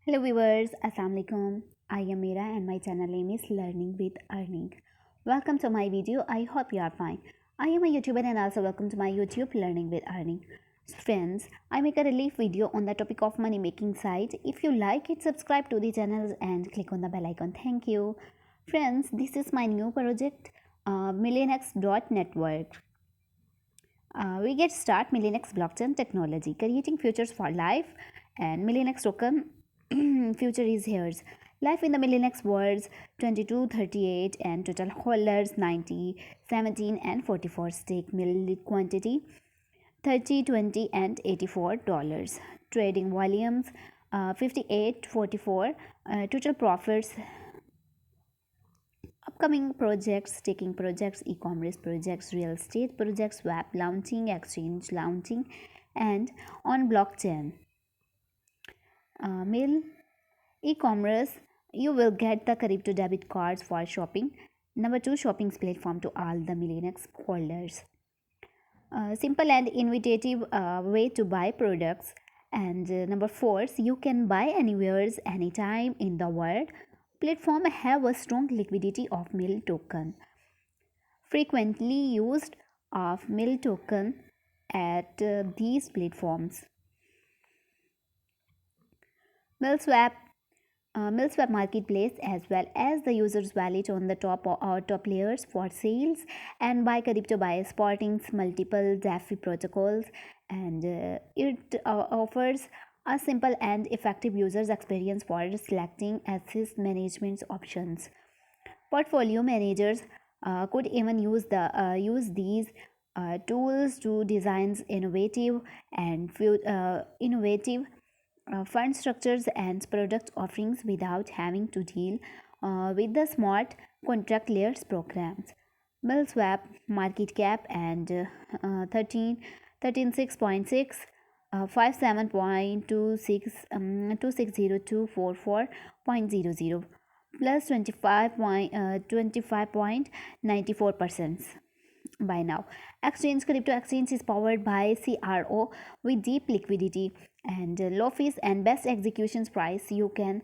Hello viewers, Assalamu alaikum. I am Mira and my channel name is Learning with Earning. Welcome to my video. I hope you are fine. I am a YouTuber and also welcome to my YouTube Learning with Earning. Friends, I make a relief video on the topic of money making site. If you like it, subscribe to the channel and click on the bell icon. Thank you. Friends, this is my new project, MillionX.network. We get start MillionX blockchain technology, creating futures for life, and MillionX token future is yours. Life in the MillionX words 22, 38, and total holders 90, 17, and 44. Stake mill quantity 30, 20, and $84. Trading volumes 58, 44. Total profits. Upcoming projects, taking projects, e-commerce projects, real estate projects, web launching, exchange launching, and on blockchain. Mail e-commerce, you will get the crypto debit cards for shopping. Number two, shopping platform to all the MillionX holders. Simple and innovative way to buy products. And number four, you can buy anywhere, anytime in the world. Platform have a strong liquidity of mill token. Frequently used of mill token at these platforms. MillSwap MillSwap marketplace as well as the user's wallet on the top layers for sales and buy crypto by sporting multiple DeFi protocols, and it offers a simple and effective user's experience for selecting asset management options. Portfolio managers could even use these tools to design innovative fund structures and product offerings without having to deal with the smart contract layers programs. MillSwap market cap and 13.6, 57.26, 260,244.00 plus 25.94% by now. Crypto exchange is powered by CRO with deep liquidity and low fees and best executions price. You can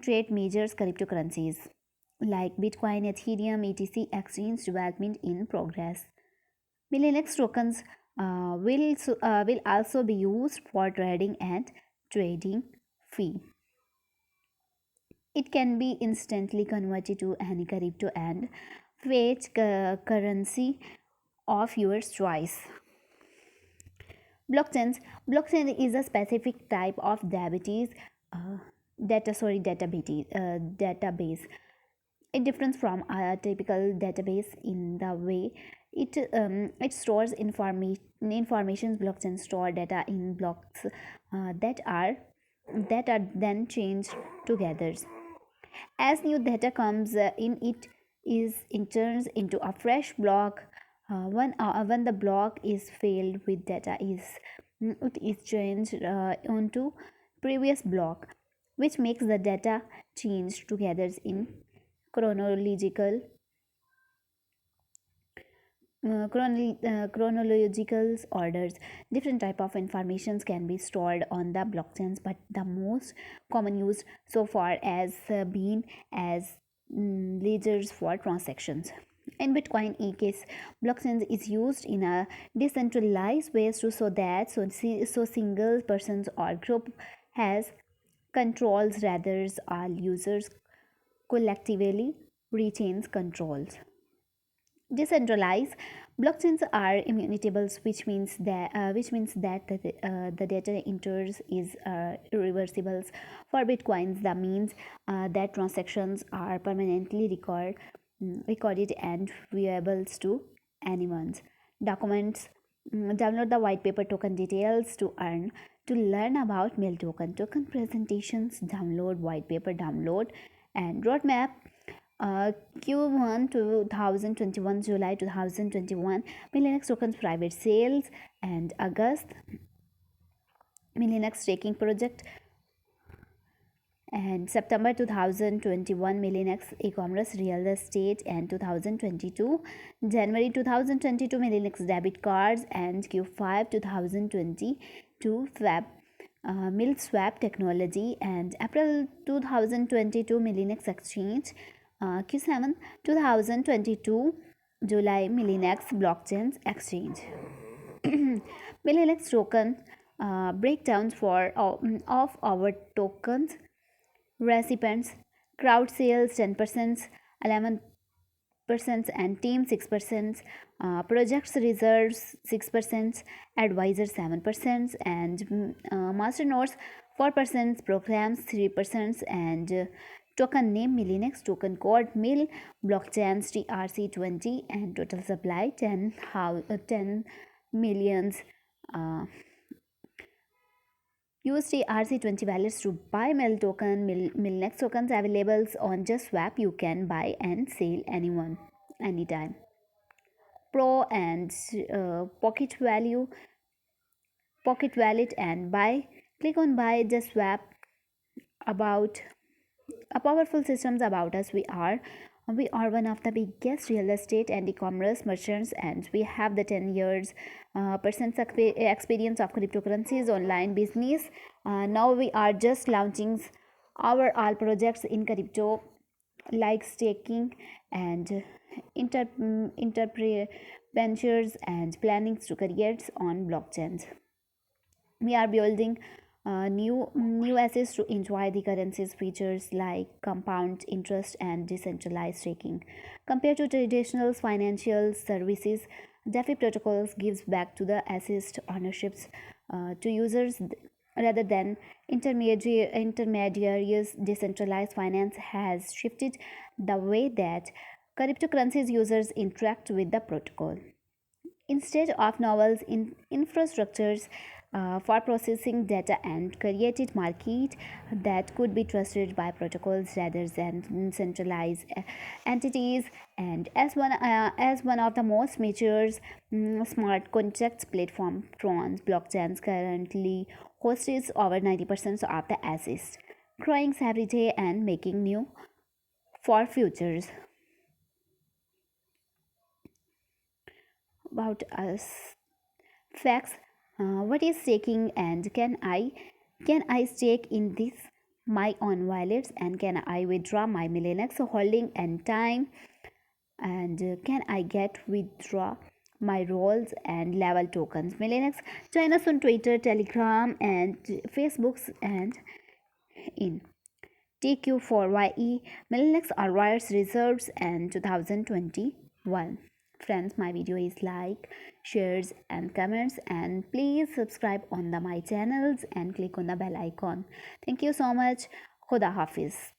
trade major cryptocurrencies like Bitcoin, Ethereum, etc. Exchange development in progress. MillionX tokens will also be used for trading and trading fee. It can be instantly converted to any crypto and fiat currency of your choice. Blockchain is a specific type of database. It differs from a typical database in the way it stores information. Blockchain store data in blocks that are then changed together. As new data comes in, it is in turns into a fresh block. When the block is filled with data, it is changed onto previous block, which makes the data change together in chronological chronological orders. Different type of informations can be stored on the blockchains, but the most common use so far has been as ledgers for transactions. In Bitcoin case, blockchain is used in a decentralized way so single persons or group has controls, rather all users collectively retains controls. Decentralized blockchains are immutable, which means that the data enters is irreversible. For bitcoins, that means that transactions are permanently recorded and viewable to anyone's documents. Download the white paper token details to learn about mill token presentations. Download white paper, download and roadmap. Q1 2021, July 2021, MillionX tokens private sales, and August MillionX staking project, and September 2021 MillionX e-commerce real estate, and 2022 January 2022 MillionX debit cards, and Q5 2022 Feb Mill swap technology, and April 2022 Millinex exchange, Q7 2022 July Millinex blockchains exchange. Millinex token breakdowns of our tokens recipients, crowd sales 10%, 11%, and team 6%, projects reserves 6%, advisors 7%, and master nodes 4%, programs 3%, and token name Millinex, token code MIL, blockchains TRC20, and total supply 10 millions. Use RC20 wallets to buy MIL token. Millnex tokens available on Just Swap. You can buy and sell anyone, anytime. Pro and Pocket Wallet and buy. Click on buy. Just Swap. About a powerful systems about us. We are one of the biggest real estate and e-commerce merchants, and we have the 10 years percent experience of cryptocurrencies online business. Now we are just launching our all projects in crypto, like staking and interventures and planning to careers on blockchains. We are building new assets to enjoy the currency's features like compound interest and decentralized staking. Compared to traditional financial services, DeFi protocols gives back to the assist ownerships to users rather than intermediaries. Decentralized finance has shifted the way that cryptocurrencies users interact with the protocol. Instead of novel infrastructures for processing data and created market that could be trusted by protocols rather than centralized entities, and as one of the most mature smart contracts platform, Tron blockchains currently hosts over 90% of the assets, growing every day and making new for futures. About us facts. What is staking, and can I stake in this my own wallets, and can I withdraw my Millinex holding and time, and can I get withdraw my roles and level tokens Millinex? Join us on Twitter, Telegram, and Facebooks, and in TQ4YE Millinex Alliance reserves and 2021. Friends, my video is like, shares, and comments, and please subscribe on my channels and click on the bell icon. Thank you so much. Khuda Hafiz.